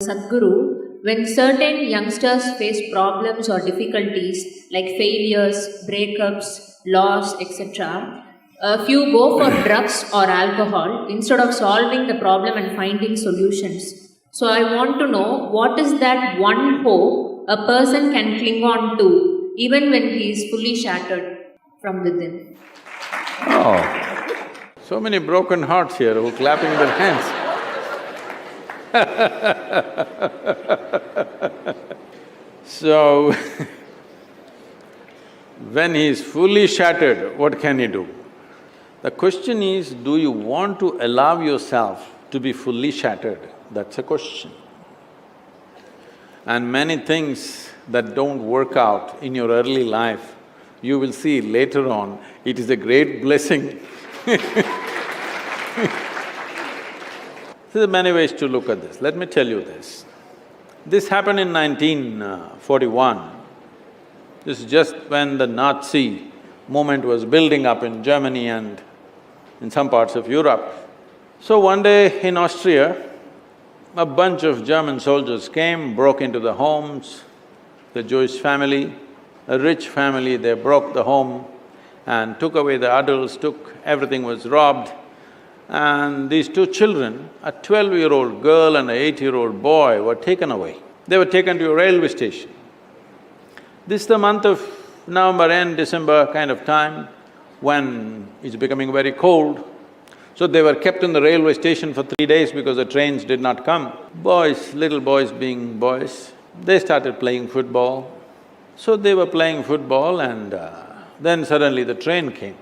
Sadhguru, when certain youngsters face problems or difficulties like failures, breakups, loss, etc., a few go for drugs or alcohol instead of solving the problem and finding solutions. So, I want to know what is that one hope a person can cling on to even when he is fully shattered from within? Oh, so many broken hearts here who are clapping their hands. So, when he is fully shattered, what can he do? The question is, do you want to allow yourself to be fully shattered? That's a question. And many things that don't work out in your early life, you will see later on, it is a great blessing. There are many ways to look at this. Let me tell you this. This happened in 1941. This is just when the Nazi movement was building up in Germany and in some parts of Europe. So one day in Austria, a bunch of German soldiers came, broke into the homes, the Jewish family, a rich family, they broke the home and took away the adults, everything was robbed. And these two children, a 12-year-old girl and an 8-year-old boy were taken away. They were taken to a railway station. This is the month of November end, December kind of time, when it's becoming very cold. So they were kept in the railway station for 3 days because the trains did not come. Boys, little boys being boys, they started playing football. So they were playing football and then suddenly the train came.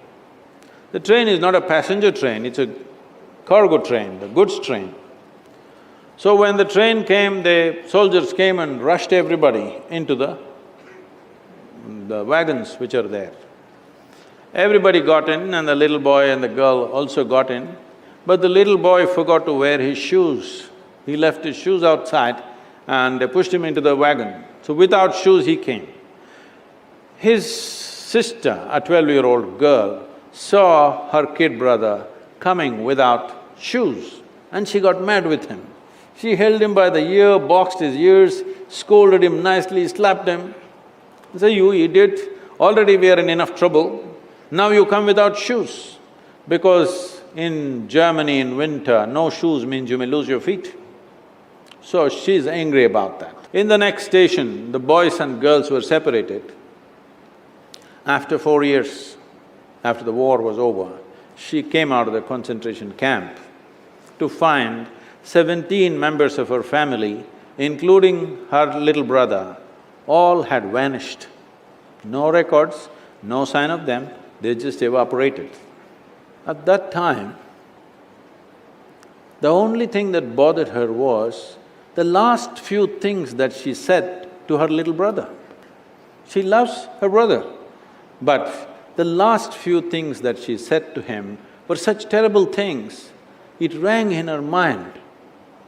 The train is not a passenger train, it's a cargo train, the goods train. So when the train came, the soldiers came and rushed everybody into the wagons which are there. Everybody got in and the little boy and the girl also got in, but the little boy forgot to wear his shoes. He left his shoes outside and they pushed him into the wagon. So without shoes he came. His sister, a 12-year-old girl, saw her kid brother coming without shoes and she got mad with him. She held him by the ear, boxed his ears, scolded him nicely, slapped him. Say, "You idiot, already we are in enough trouble, now you come without shoes." Because in Germany in winter, no shoes means you may lose your feet. So she's angry about that. In the next station, the boys and girls were separated. After 4 years, after the war was over, she came out of the concentration camp to find 17 members of her family, including her little brother, all had vanished. No records, no sign of them, they just evaporated. At that time, the only thing that bothered her was the last few things that she said to her little brother. She loves her brother, but the last few things that she said to him were such terrible things, it rang in her mind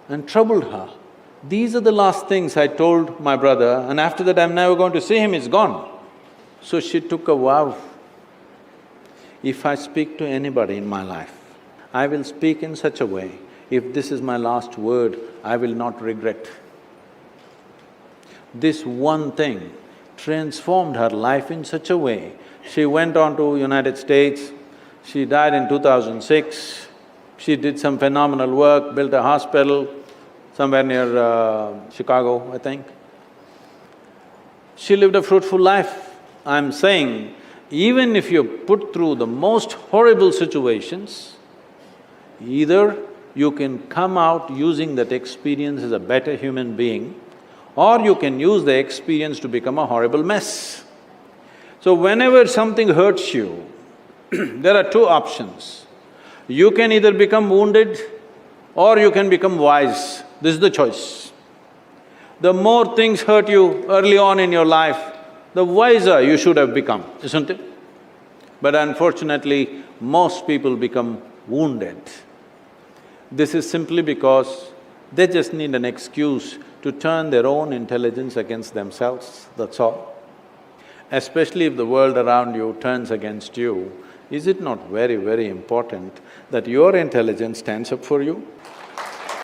and troubled her. These are the last things I told my brother and after that I'm never going to see him, he's gone. So she took a vow, if I speak to anybody in my life, I will speak in such a way, if this is my last word, I will not regret. This one thing transformed her life in such a way. She went on to United States, she died in 2006. She did some phenomenal work, built a hospital somewhere near Chicago, I think. She lived a fruitful life. I'm saying, even if you're put through the most horrible situations, either you can come out using that experience as a better human being, or you can use the experience to become a horrible mess. So whenever something hurts you, there are two options. You can either become wounded or you can become wise. This is the choice. The more things hurt you early on in your life, the wiser you should have become, isn't it? But unfortunately, most people become wounded. This is simply because they just need an excuse to turn their own intelligence against themselves, that's all. Especially if the world around you turns against you, is it not very, very important that your intelligence stands up for you?